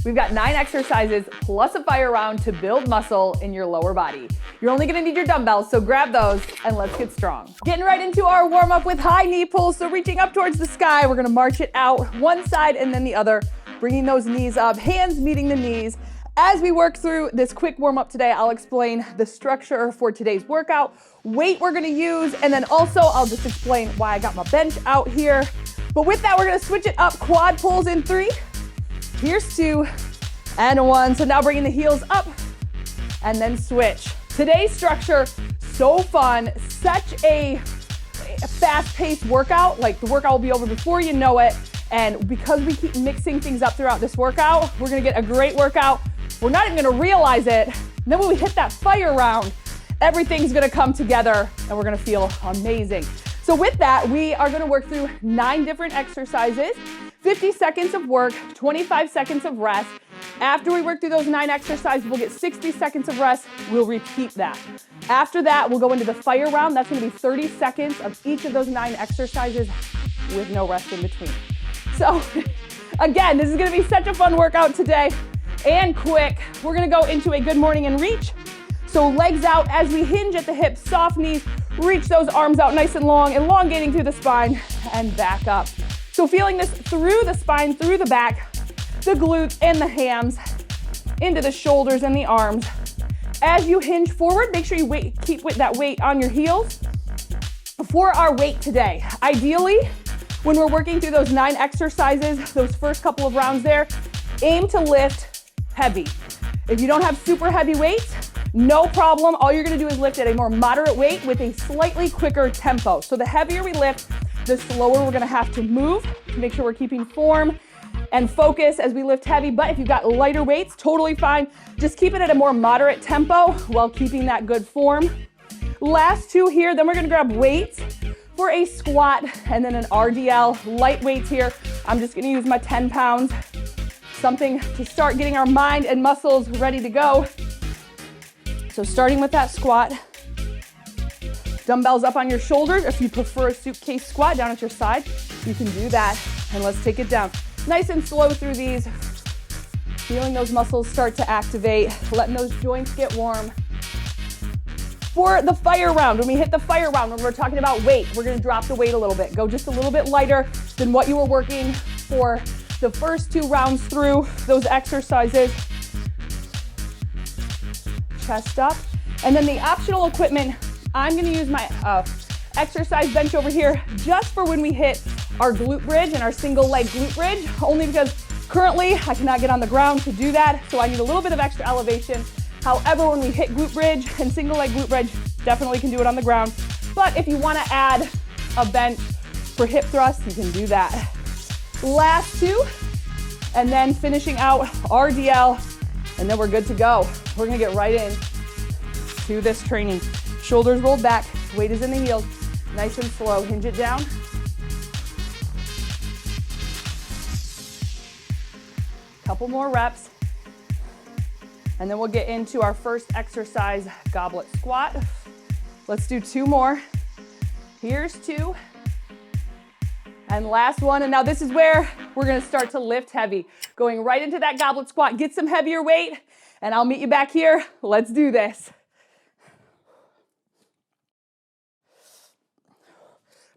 We've got 9 exercises plus a fire round to build muscle in your lower body. You're only gonna need your dumbbells, so grab those and let's get strong. Getting right into our warm up with high knee pulls. So reaching up towards the sky, we're gonna march it out one side and then the other, bringing those knees up, hands meeting the knees. As we work through this quick warm up today, I'll explain the structure for today's workout, weight we're gonna use, and then also I'll just explain why I got my bench out here. But with that, we're gonna switch it up, quad pulls in 3. Here's 2 and 1. So now bringing the heels up and then switch. Today's structure, so fun, such a fast-paced workout. Like the workout will be over before you know it. And because we keep mixing things up throughout this workout, we're gonna get a great workout. We're not even gonna realize it. And then when we hit that fire round, everything's gonna come together and we're gonna feel amazing. So with that, we are gonna work through 9 different exercises. 50 seconds of work, 25 seconds of rest. After we work through those 9 exercises, we'll get 60 seconds of rest. We'll repeat that. After that, we'll go into the fire round. That's gonna be 30 seconds of each of those 9 exercises with no rest in between. So again, this is gonna be such a fun workout today and quick. We're gonna go into a good morning and reach. So legs out as we hinge at the hips, soft knees, reach those arms out nice and long, elongating through the spine and back up. So feeling this through the spine, through the back, the glutes and the hams, into the shoulders and the arms. As you hinge forward, make sure you keep with that weight on your heels. For our weight today, ideally, when we're working through those 9 exercises, those first couple of rounds there, aim to lift heavy. If you don't have super heavy weights, no problem. All you're gonna do is lift at a more moderate weight with a slightly quicker tempo. So the heavier we lift, the slower we're gonna have to move to make sure we're keeping form and focus as we lift heavy. But if you've got lighter weights, totally fine. Just keep it at a more moderate tempo while keeping that good form. Last 2 here, then we're gonna grab weights for a squat and then an RDL, light weights here. I'm just gonna use my 10 pounds, something to start getting our mind and muscles ready to go. So starting with that squat, dumbbells up on your shoulders. If you prefer a suitcase squat down at your side, you can do that. And let's take it down. Nice and slow through these. Feeling those muscles start to activate, letting those joints get warm. For the fire round, when we hit the fire round, when we're talking about weight, we're gonna drop the weight a little bit. Go just a little bit lighter than what you were working for the first 2 rounds through those exercises. Chest up. And then the optional equipment, I'm gonna use my exercise bench over here just for when we hit our glute bridge and our single leg glute bridge, only because currently I cannot get on the ground to do that, so I need a little bit of extra elevation. However, when we hit glute bridge and single leg glute bridge, definitely can do it on the ground. But if you wanna add a bench for hip thrust, you can do that. Last 2, and then finishing out RDL, and then we're good to go. We're gonna get right in to this training. Shoulders rolled back, weight is in the heels, nice and slow. Hinge it down. Couple more reps. And then we'll get into our first exercise, goblet squat. Let's do 2 more. Here's 2. And last one, and now this is where we're gonna start to lift heavy. Going right into that goblet squat, get some heavier weight, and I'll meet you back here. Let's do this.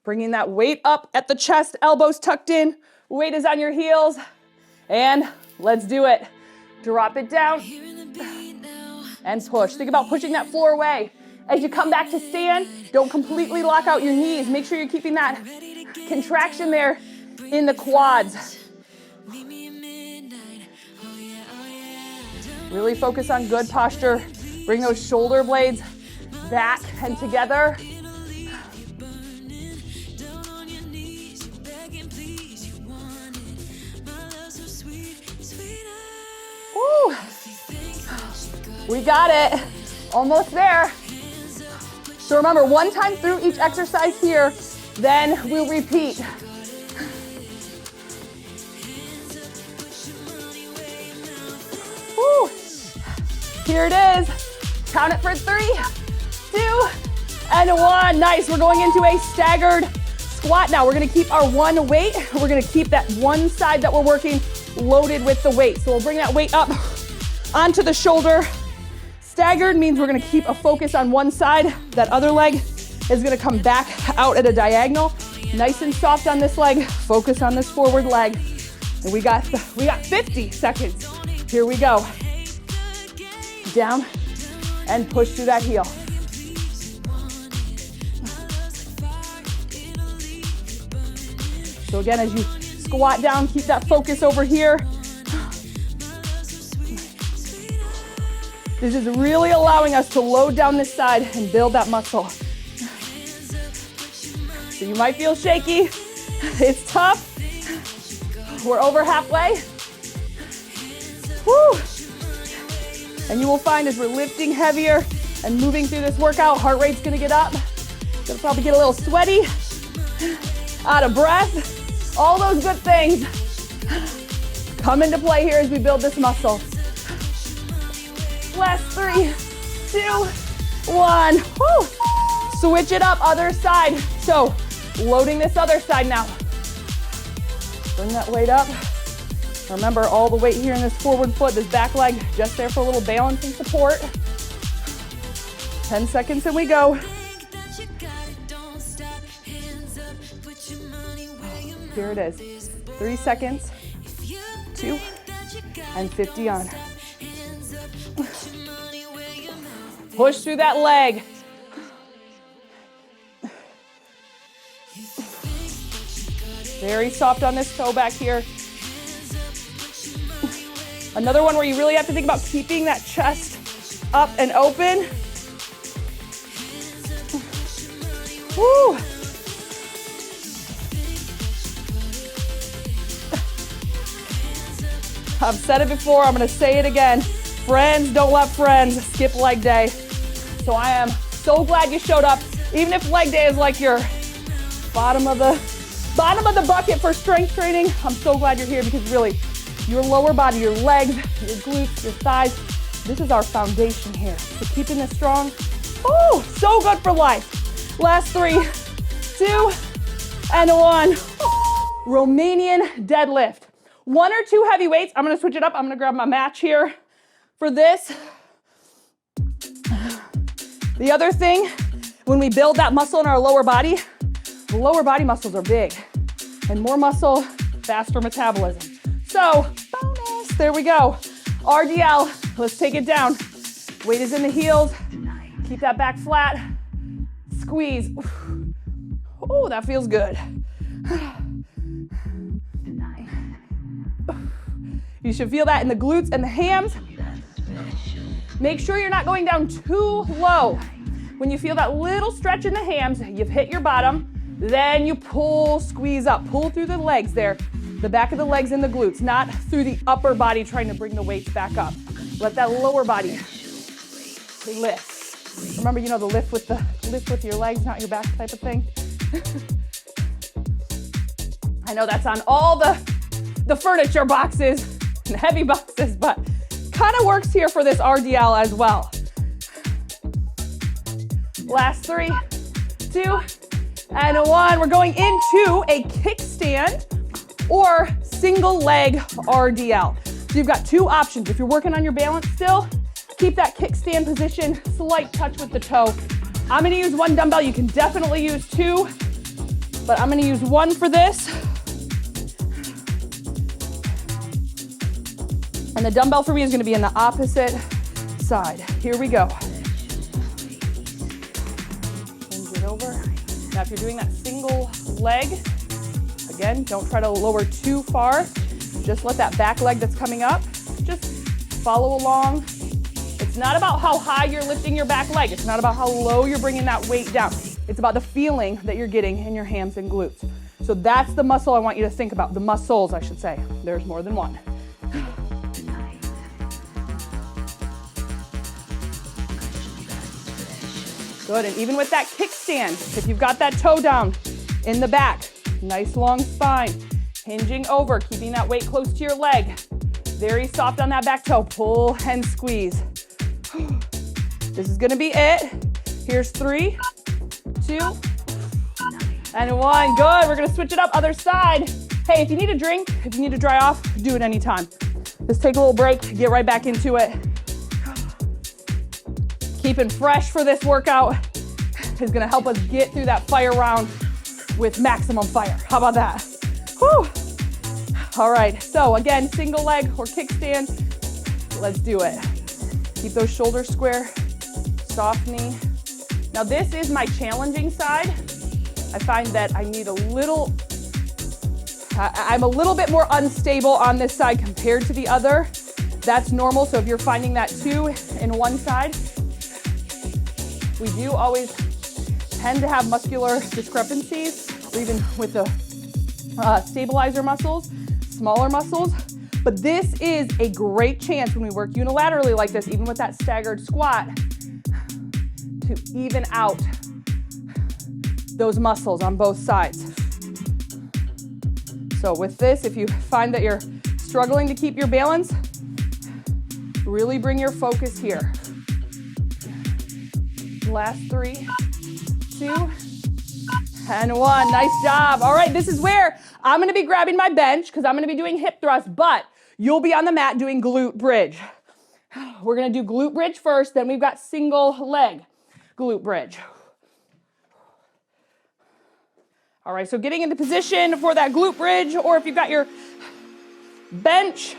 Bringing that weight up at the chest, elbows tucked in, weight is on your heels, and let's do it. Drop it down and push. Think about pushing that floor away. As you come back to stand, don't completely lock out your knees. Make sure you're keeping that contraction there in the quads. Really focus on good posture. Bring those shoulder blades back and together. Woo. We got it. Almost there. So remember, 1 time through each exercise here, then we'll repeat. Woo. Here it is. Count it for 3, 2, and 1. Nice. We're going into a staggered squat now. We're going to keep our one weight. We're going to keep that one side that we're working loaded with the weight. So we'll bring that weight up onto the shoulder. Staggered means we're gonna keep a focus on one side. That other leg is gonna come back out at a diagonal. Nice and soft on this leg. Focus on this forward leg. And we got 50 seconds. Here we go. Down and push through that heel. So again, as you squat down, keep that focus over here. This is really allowing us to load down this side and build that muscle. So you might feel shaky. It's tough. We're over halfway. Woo! And you will find as we're lifting heavier and moving through this workout, heart rate's gonna get up. Gonna probably get a little sweaty, out of breath. All those good things come into play here as we build this muscle. Last 3, 2, 1. Woo! Switch it up, other side. So, loading this other side now. Bring that weight up. Remember, all the weight here in this forward foot, this back leg, just there for a little balance and support. 10 seconds and we go. Here it is. 3 seconds, 2, and 50 on. Push through that leg. Very soft on this toe back here. Another one where you really have to think about keeping that chest up and open. Woo! I've said it before, I'm gonna say it again. Friends don't let friends skip leg day. So I am so glad you showed up. Even if leg day is like your bottom of the bucket for strength training, I'm so glad you're here because really, your lower body, your legs, your glutes, your thighs, this is our foundation here. So keeping this strong, oh, so good for life. Last 3, 2, and 1. Romanian deadlift. 1 or 2 heavy weights. I'm gonna switch it up. I'm gonna grab my match here for this. The other thing, when we build that muscle in our lower body, the lower body muscles are big. And more muscle, faster metabolism. So, bonus, there we go. RDL, let's take it down. Weight is in the heels. Keep that back flat. Squeeze. Oh, that feels good. You should feel that in the glutes and the hams. Make sure you're not going down too low. When you feel that little stretch in the hams, you've hit your bottom, then you pull, squeeze up. Pull through the legs there, the back of the legs and the glutes, not through the upper body trying to bring the weights back up. Let that lower body lift. Remember, you know, the lift with your legs, not your back type of thing. I know that's on all the furniture boxes and heavy boxes, but kind of works here for this RDL as well. Last 3, 2, and 1. We're going into a kickstand or single leg RDL. So you've got 2 options. If you're working on your balance still, keep that kickstand position, slight touch with the toe. I'm gonna use 1 dumbbell. You can definitely use 2, but I'm gonna use 1 for this. And the dumbbell for me is gonna be in the opposite side. Here we go. Bend it over. Now if you're doing that single leg, again, don't try to lower too far. Just let that back leg that's coming up, just follow along. It's not about how high you're lifting your back leg. It's not about how low you're bringing that weight down. It's about the feeling that you're getting in your hams and glutes. So that's the muscle I want you to think about. The muscles, I should say. There's more than one. Good, and even with that kickstand, if you've got that toe down in the back, nice long spine, hinging over, keeping that weight close to your leg. Very soft on that back toe, pull and squeeze. This is gonna be it. Here's 3, 2, and 1. Good, we're gonna switch it up, other side. Hey, if you need a drink, if you need to dry off, do it anytime. Just take a little break, get right back into it. Keeping fresh for this workout is gonna help us get through that fire round with maximum fire. How about that? Whew. All right, so again, single leg or kickstand. Let's do it. Keep those shoulders square, soft knee. Now this is my challenging side. I find that I need a little, I'm a little bit more unstable on this side compared to the other. That's normal, so if you're finding that too in one side, we do always tend to have muscular discrepancies, or even with the stabilizer muscles, smaller muscles. But this is a great chance when we work unilaterally like this, even with that staggered squat, to even out those muscles on both sides. So with this, if you find that you're struggling to keep your balance, really bring your focus here. Last 3, 2, and 1. Nice job. All right, this is where I'm gonna be grabbing my bench because I'm gonna be doing hip thrusts, but you'll be on the mat doing glute bridge. We're gonna do glute bridge first, then we've got single leg glute bridge. All right, so getting into position for that glute bridge, or if you've got your bench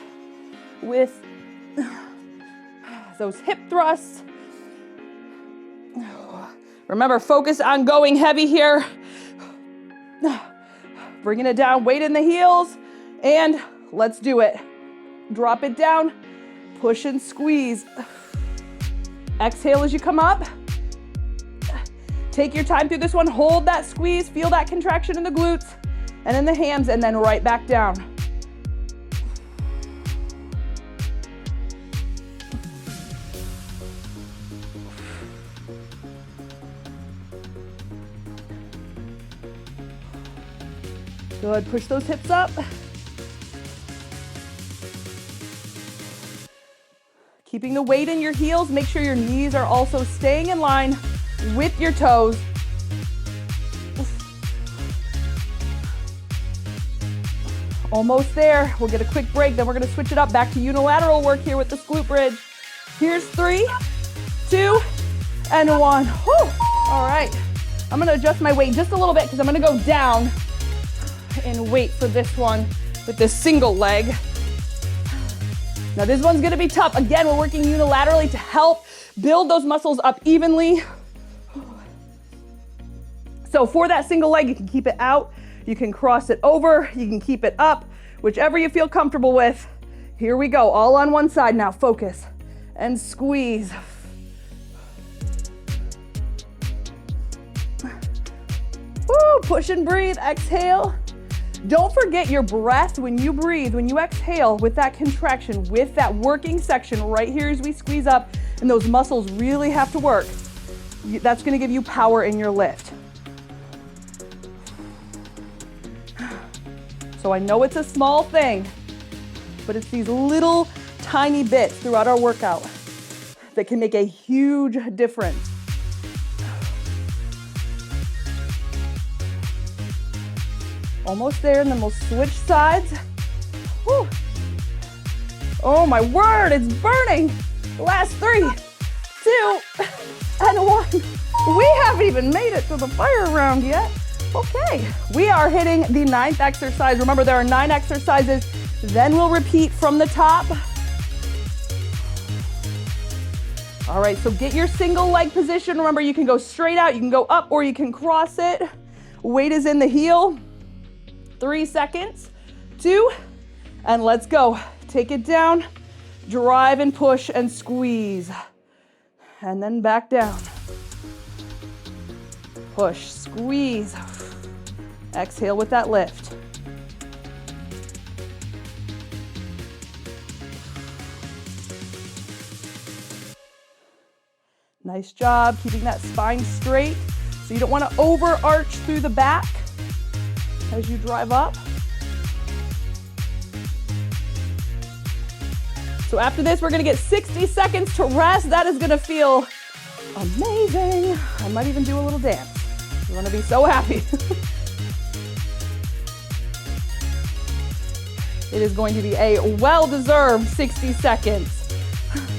with those hip thrusts. Remember, focus on going heavy here. Bringing it down, weight in the heels, and let's do it. Drop it down, push and squeeze. Exhale as you come up. Take your time through this one. Hold that squeeze, feel that contraction in the glutes and in the hams, and then right back down. Good, push those hips up. Keeping the weight in your heels, make sure your knees are also staying in line with your toes. Almost there. We'll get a quick break, then we're gonna switch it up back to unilateral work here with the glute bridge. Here's 3, 2, and 1. Whew. All right, I'm gonna adjust my weight just a little bit because I'm gonna go down in weight for this one with this single leg. Now this one's gonna be tough. Again, we're working unilaterally to help build those muscles up evenly. So for that single leg, you can keep it out, you can cross it over, you can keep it up, whichever you feel comfortable with. Here we go, all on one side now. Focus and squeeze. Woo, push and breathe, exhale. Don't forget your breath when you breathe, when you exhale with that contraction, with that working section right here as we squeeze up, and those muscles really have to work. That's gonna give you power in your lift. So I know it's a small thing, but it's these little tiny bits throughout our workout that can make a huge difference. Almost there, and then we'll switch sides. Whew. Oh my word, it's burning. Last 3, 2, and 1. We haven't even made it to the fire round yet. Okay, we are hitting the 9th exercise. Remember, there are 9 exercises. Then we'll repeat from the top. All right, so get your single leg position. Remember, you can go straight out, you can go up, or you can cross it. Weight is in the heel. 3 seconds, 2, and let's go. Take it down, drive and push and squeeze, and then back down. Push, squeeze, exhale with that lift. Nice job keeping that spine straight. So you don't want to overarch through the back as you drive up. So after this, we're gonna get 60 seconds to rest. That is gonna feel amazing. I might even do a little dance. You're gonna be so happy. It is going to be a well-deserved 60 seconds.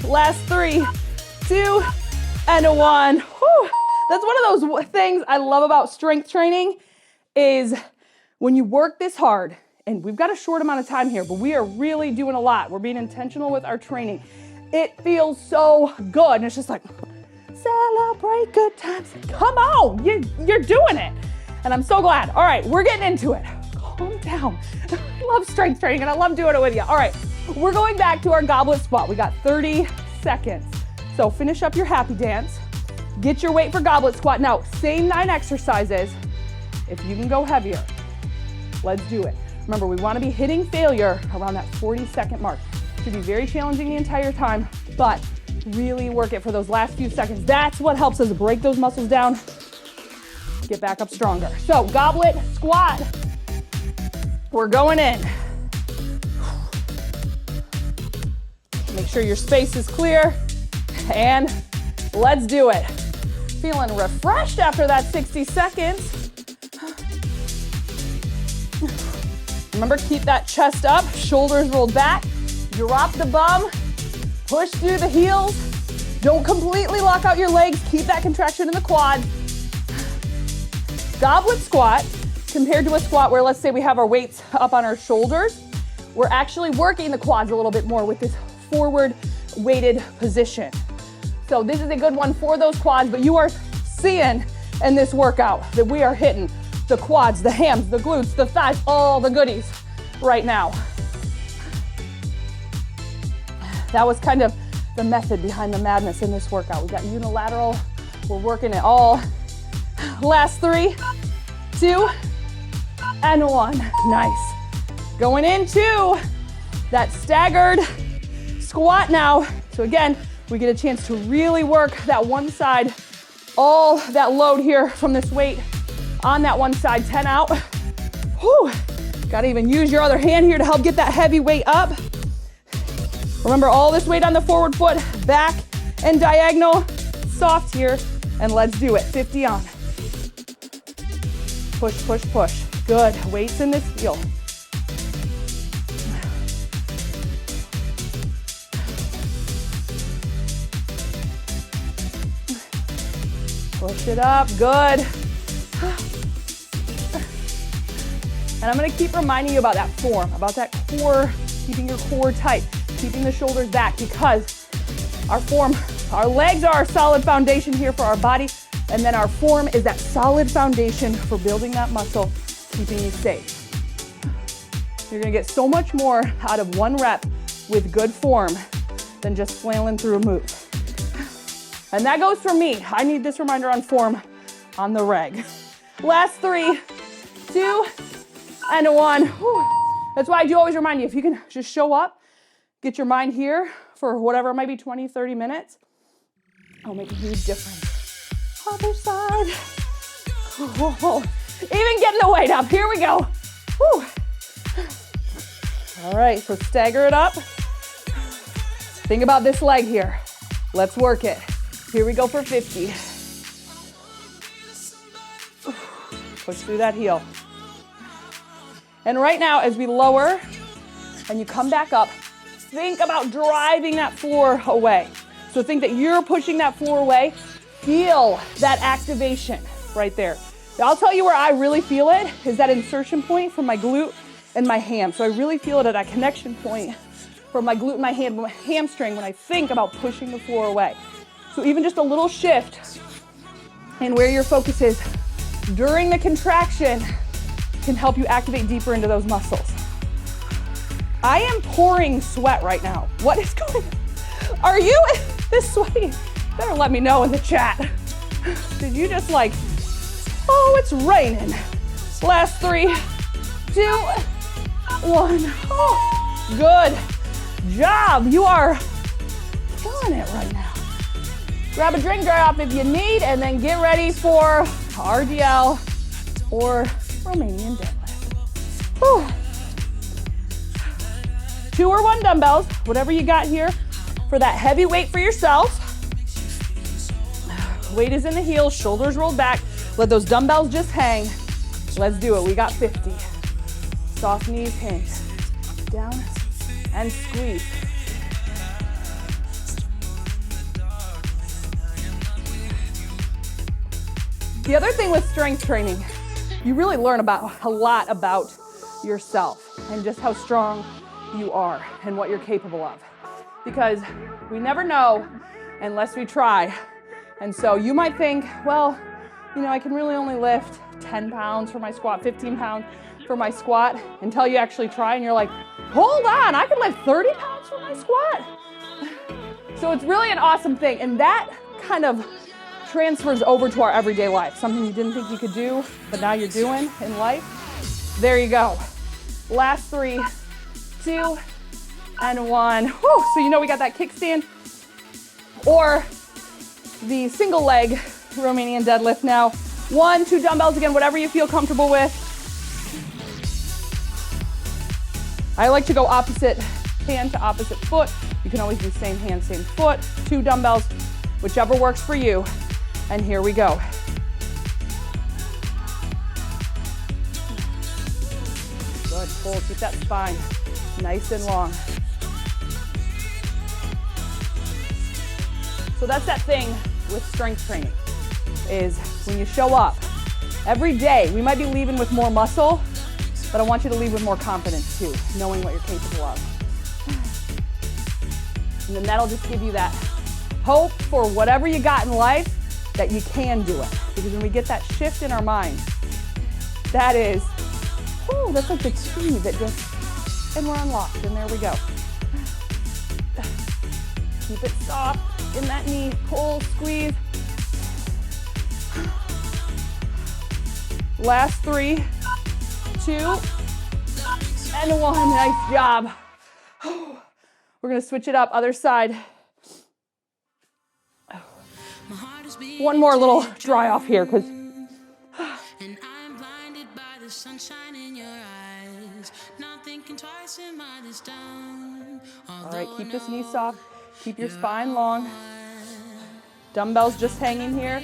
Last 3, 2, and 1. Whew. That's one of those things I love about strength training is when you work this hard, and we've got a short amount of time here, but we are really doing a lot. We're being intentional with our training. It feels so good. And it's just like, celebrate good times. Come on, you're doing it. And I'm so glad. All right, we're getting into it. Calm down. I love strength training and I love doing it with you. All right, we're going back to our goblet squat. We got 30 seconds. So finish up your happy dance. Get your weight for goblet squat. Now, same 9 exercises. If you can go heavier, let's do it. Remember, we want to be hitting failure around that 40-second mark. It should be very challenging the entire time, but really work it for those last few seconds. That's what helps us break those muscles down, get back up stronger. So, goblet squat. We're going in. Make sure your space is clear, and let's do it. Feeling refreshed after that 60 seconds. Remember, keep that chest up, shoulders rolled back, drop the bum, push through the heels. Don't completely lock out your legs, keep that contraction in the quad. Goblet squat, compared to a squat where let's say we have our weights up on our shoulders, we're actually working the quads a little bit more with this forward weighted position. So this is a good one for those quads, but you are seeing in this workout that we are hitting the quads, the hams, the glutes, the thighs, all the goodies right now. That was kind of the method behind the madness in this workout. We got unilateral, we're working it all. Last 3, 2, and 1. Nice. Going into that staggered squat now. So again, we get a chance to really work that one side, all that load here from this weight on that one side, 10 out. Whew. Gotta even use your other hand here to help get that heavy weight up. Remember, all this weight on the forward foot, back and diagonal, soft here, and let's do it. 50 on. Push, push, push. Good, weights in this heel. Push it up, good. And I'm gonna keep reminding you about that form, about that core, keeping your core tight, keeping the shoulders back, because our form, our legs are our solid foundation here for our body, and then our form is that solid foundation for building that muscle, keeping you safe. You're gonna get so much more out of one rep with good form than just flailing through a move. And that goes for me. I need this reminder on form on the reg. Last 3, 2, and 1. Whew. That's why I do always remind you, if you can just show up, get your mind here for whatever, maybe 20, 30 minutes, it'll make a huge difference. Other side. Whoa. Even getting the weight up. Here we go. Whew. All right, so stagger it up. Think about this leg here. Let's work it. Here we go for 50. Push through that heel. And right now, as we lower and you come back up, think about driving that floor away. So think that you're pushing that floor away. Feel that activation right there. I'll tell you where I really feel it is that insertion point from my glute and my ham. So I really feel it at that connection point from my glute and my hamstring when I think about pushing the floor away. So even just a little shift in where your focus is during the contraction can help you activate deeper into those muscles. I am pouring sweat right now. What is going on? Are you this sweaty? Better let me know in the chat. Did you just like, oh, it's raining. Last 3, 2, 1. Oh, good job. You are killing it right now. Grab a drink, dry off if you need, and then get ready for RDL or Romanian deadlift. Whew. 2 or 1 dumbbells, whatever you got here for that heavy weight for yourself. Weight is in the heels, shoulders rolled back. Let those dumbbells just hang. Let's do it. We got 50. Soft knees, hinge. Down and squeeze. The other thing with strength training, you really learn a lot about yourself and just how strong you are and what you're capable of. Because we never know unless we try. And so you might think, well, you know, I can really only lift 10 pounds for my squat, 15 pounds for my squat, until you actually try and you're like, hold on, I can lift 30 pounds for my squat. So it's really an awesome thing. And that kind of transfers over to our everyday life, something you didn't think you could do, but now you're doing in life. There you go. Last 3, 2, and 1. Whew. So you know we got that kickstand or the single leg Romanian deadlift now. 1, 2 dumbbells, again, whatever you feel comfortable with. I like to go opposite hand to opposite foot. You can always do same hand, same foot. 2 dumbbells, whichever works for you. And here we go. Good, pull, keep that spine nice and long. So that's that thing with strength training, is when you show up every day, we might be leaving with more muscle, but I want you to leave with more confidence too, knowing what you're capable of. And then that'll just give you that hope for whatever you got in life, that you can do it. Because when we get that shift in our mind, that is, whoo, that's like the key that just, and we're unlocked, and there we go. Keep it soft in that knee, pull, squeeze. Last 3, 2, and 1, nice job. We're gonna switch it up, other side. One more little dry off here, because all right, keep this knee soft, keep your spine long. Dumbbells just hanging here,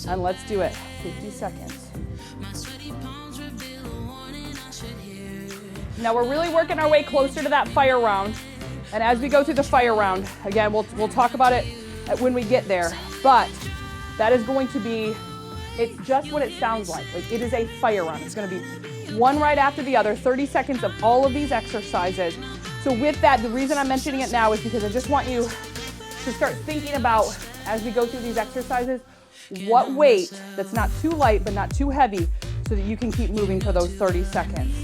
and let's do it. 50 seconds. Now we're really working our way closer to that fire round, and as we go through the fire round, again, we'll talk about it when we get there, but that is going to be, it's just what it sounds like. Like, it is a fire round. It's going to be one right after the other, 30 seconds of all of these exercises. So with that, the reason I'm mentioning it now is because I just want you to start thinking about, as we go through these exercises, what weight that's not too light but not too heavy, so that you can keep moving for those 30 seconds.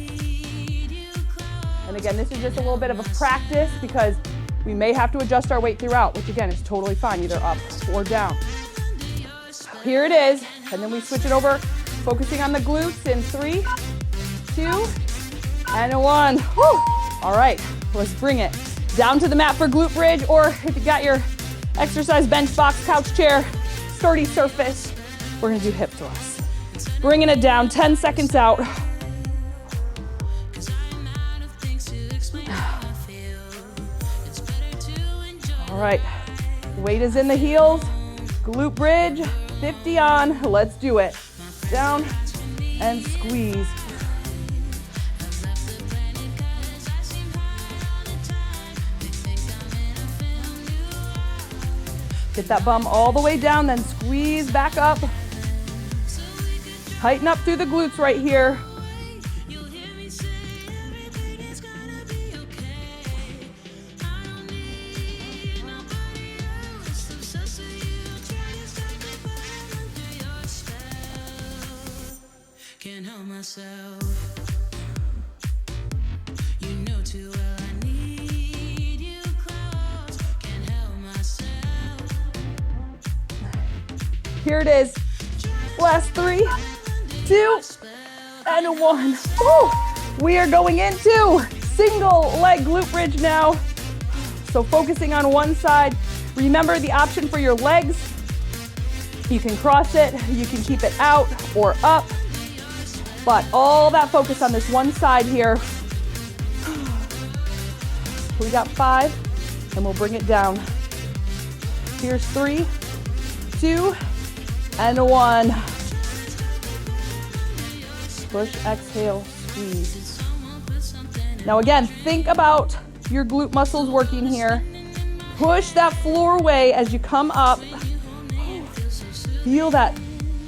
And again, this is just a little bit of a practice, because we may have to adjust our weight throughout, which again is totally fine, either up or down. Here it is, and then we switch it over, focusing on the glutes in 3, 2, and 1. Whew. All right, let's bring it down to the mat for glute bridge, or if you got your exercise bench, box, couch, chair, sturdy surface, we're gonna do hip thrusts. Bringing it down, 10 seconds out. All right, weight is in the heels, glute bridge, 50 on, let's do it. Down and squeeze. Get that bum all the way down, then squeeze back up. Tighten up through the glutes right here. Can't help myself. You know too well I need you close. Can't help myself. Here it is. Last 3, 2, and 1. Woo! We are going into single leg glute bridge now. So focusing on one side. Remember the option for your legs. You can cross it, you can keep it out or up. But all that focus on this one side here. We got 5, and we'll bring it down. Here's 3, 2, and 1. Push, exhale, squeeze. Now again, think about your glute muscles working here. Push that floor away as you come up. Feel that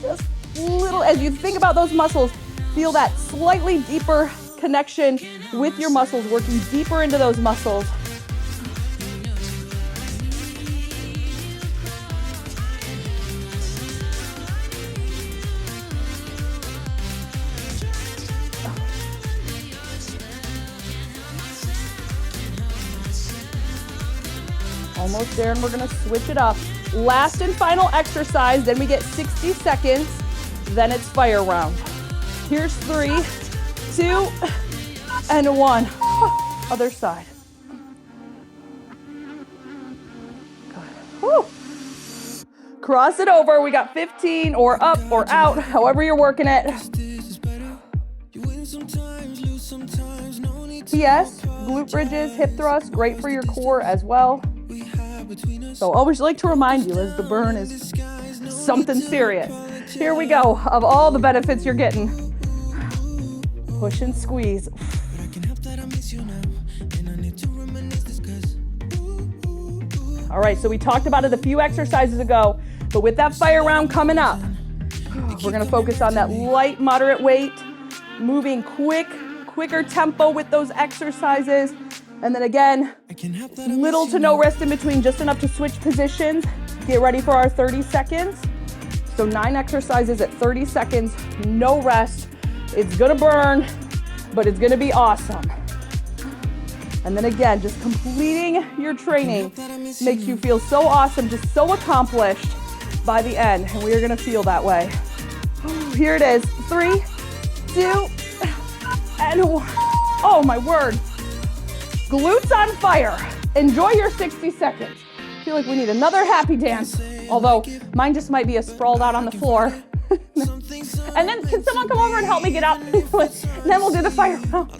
just little, as you think about those muscles, feel that slightly deeper connection with your muscles, working deeper into those muscles. Almost there, and we're gonna switch it up. Last and final exercise, then we get 60 seconds, then it's fire round. Here's 3, 2, and 1. Other side. Good. Woo. Cross it over. We got 15 or up or out, however you're working it. PS, glute bridges, hip thrusts, great for your core as well. So always like to remind you as the burn is something serious. Here we go, of all the benefits you're getting. Push and squeeze. All right, so we talked about it a few exercises ago, but with that fire round coming up, we're gonna focus on that light, moderate weight, moving quicker tempo with those exercises. And then again, little to no rest in between, just enough to switch positions. Get ready for our 30 seconds. So 9 exercises at 30 seconds, no rest. It's gonna burn, but it's gonna be awesome. And then again, just completing your training makes you feel so awesome, just so accomplished by the end. And we are gonna feel that way. Here it is, 3, 2, and 1. Oh my word. Glutes on fire. Enjoy your 60 seconds. I feel like we need another happy dance, although mine just might be a sprawled out on the floor. And then can someone come over and help me get up? And then we'll do the fire round.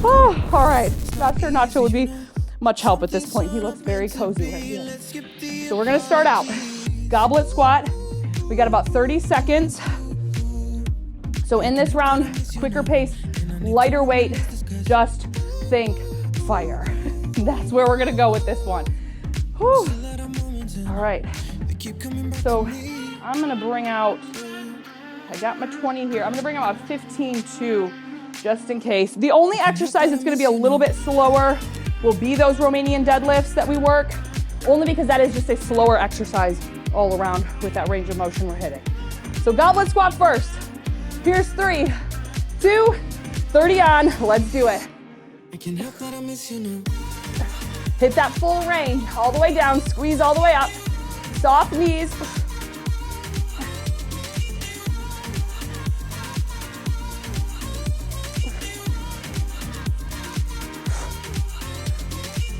Oh, all right. Not sure Nacho would be much help at this point. He looks very cozy right here. So we're gonna start out. Goblet squat. We got about 30 seconds. So in this round, quicker pace, lighter weight, just think fire. That's where we're gonna go with this one. Whew. All right. So I'm gonna bring out, I got my 20 here. I'm gonna bring out a 15 too, just in case. The only exercise that's gonna be a little bit slower will be those Romanian deadlifts that we work, only because that is just a slower exercise all around with that range of motion we're hitting. So goblet squat first. Here's 3, 2, 30 on, let's do it. Hit that full range, all the way down, squeeze all the way up. Soft knees.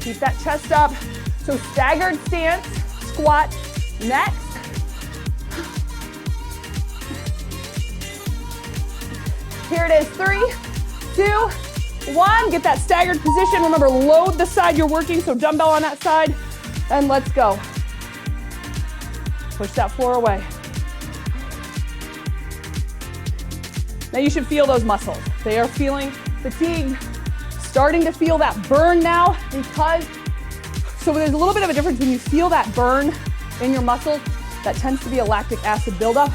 Keep that chest up. So staggered stance, squat, next. Here it is, 3, 2, 1. Get that staggered position. Remember, load the side you're working, so dumbbell on that side, and let's go. Push that floor away. Now you should feel those muscles. They are feeling fatigued, starting to feel that burn now, because, so there's a little bit of a difference when you feel that burn in your muscles. That tends to be a lactic acid buildup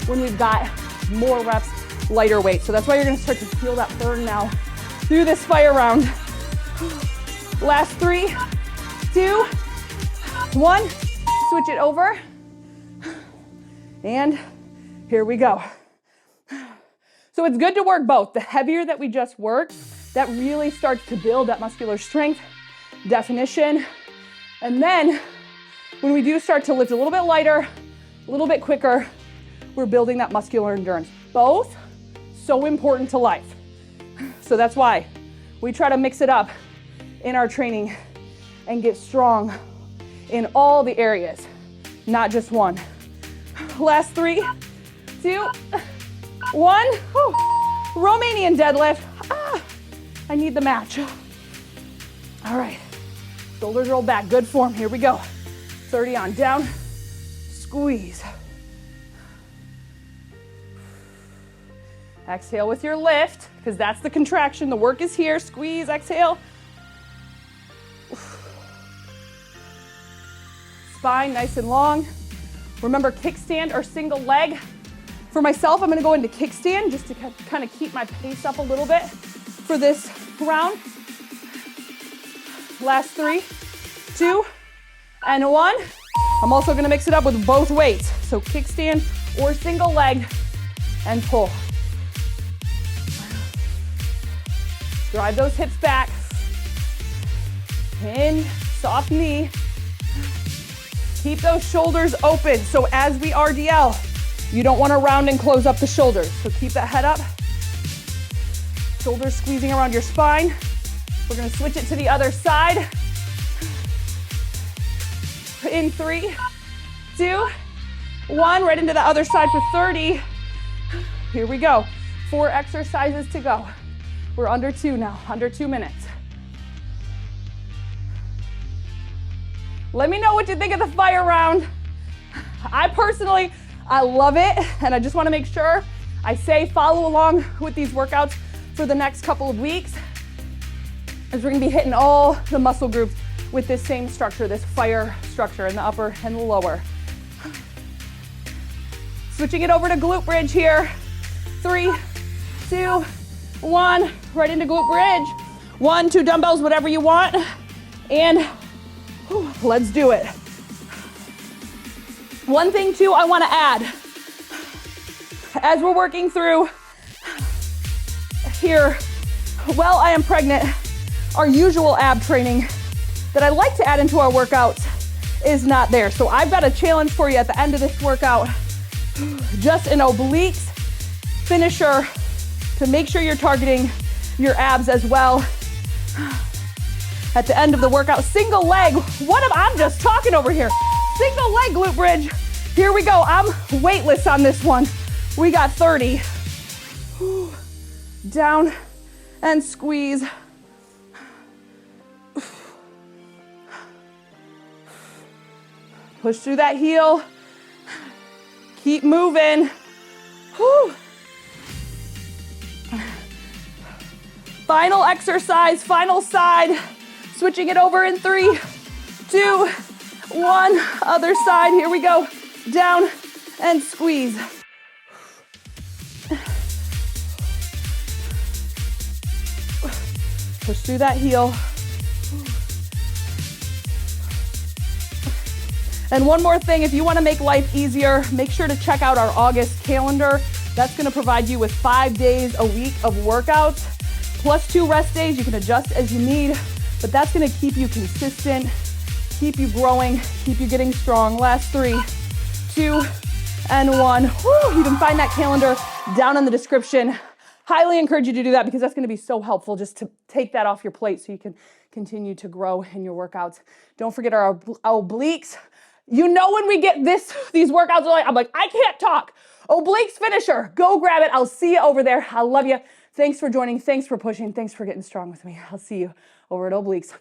when we've got more reps, lighter weight. So that's why you're gonna start to feel that burn now through this fire round. Last 3, 2, 1. Switch it over. And here we go. So it's good to work both. The heavier that we just work, that really starts to build that muscular strength, definition. And then when we do start to lift a little bit lighter, a little bit quicker, we're building that muscular endurance. Both so important to life. So that's why we try to mix it up in our training and get strong in all the areas, not just one. Last 3, 2, 1. Whew. Romanian deadlift. I need the match. All right, shoulders roll back, good form, here we go. 30 on, down, squeeze. Exhale with your lift, because that's the contraction. The work is here. Squeeze, exhale. Spine nice and long. Remember, kickstand or single leg. For myself, I'm gonna go into kickstand just to kind of keep my pace up a little bit for this round. Last 3, 2, and 1. I'm also gonna mix it up with both weights. So kickstand or single leg and pull. Drive those hips back. In, soft knee. Keep those shoulders open. So as we RDL, you don't want to round and close up the shoulders. So keep that head up. Shoulders squeezing around your spine. We're going to switch it to the other side. In 3, 2, 1. Right into the other side for 30. Here we go. 4 exercises to go. We're under 2 now, under 2 minutes. Let me know what you think of the fire round. I love it, and I just want to make sure I say follow along with these workouts for the next couple of weeks, as we're going to be hitting all the muscle groups with this same structure, this fire structure in the upper and the lower. Switching it over to glute bridge here. 3, 2, 1. Right into glute bridge. 1, 2 dumbbells, whatever you want, and let's do it. One thing too I want to add, as we're working through here, while I am pregnant, our usual ab training that I like to add into our workouts is not there. So I've got a challenge for you at the end of this workout, just an obliques finisher to make sure you're targeting your abs as well. At the end of the workout, single leg. I'm just talking over here. Single leg glute bridge. Here we go. I'm weightless on this one. We got 30. Down and squeeze. Push through that heel. Keep moving. Final exercise, final side. Switching it over in 3, 2, 1. Other side, here we go. Down and squeeze. Push through that heel. And one more thing, if you want to make life easier, make sure to check out our August calendar. That's going to provide you with 5 days a week of workouts, plus 2 rest days. You can adjust as you need. But that's gonna keep you consistent, keep you growing, keep you getting strong. Last 3, 2, and 1. You can find that calendar down in the description. Highly encourage you to do that, because that's gonna be so helpful just to take that off your plate so you can continue to grow in your workouts. Don't forget our obliques. You know, when we get these workouts, I'm like, I can't talk. Obliques finisher, go grab it. I'll see you over there. I love you. Thanks for joining. Thanks for pushing. Thanks for getting strong with me. I'll see you over at Obliques.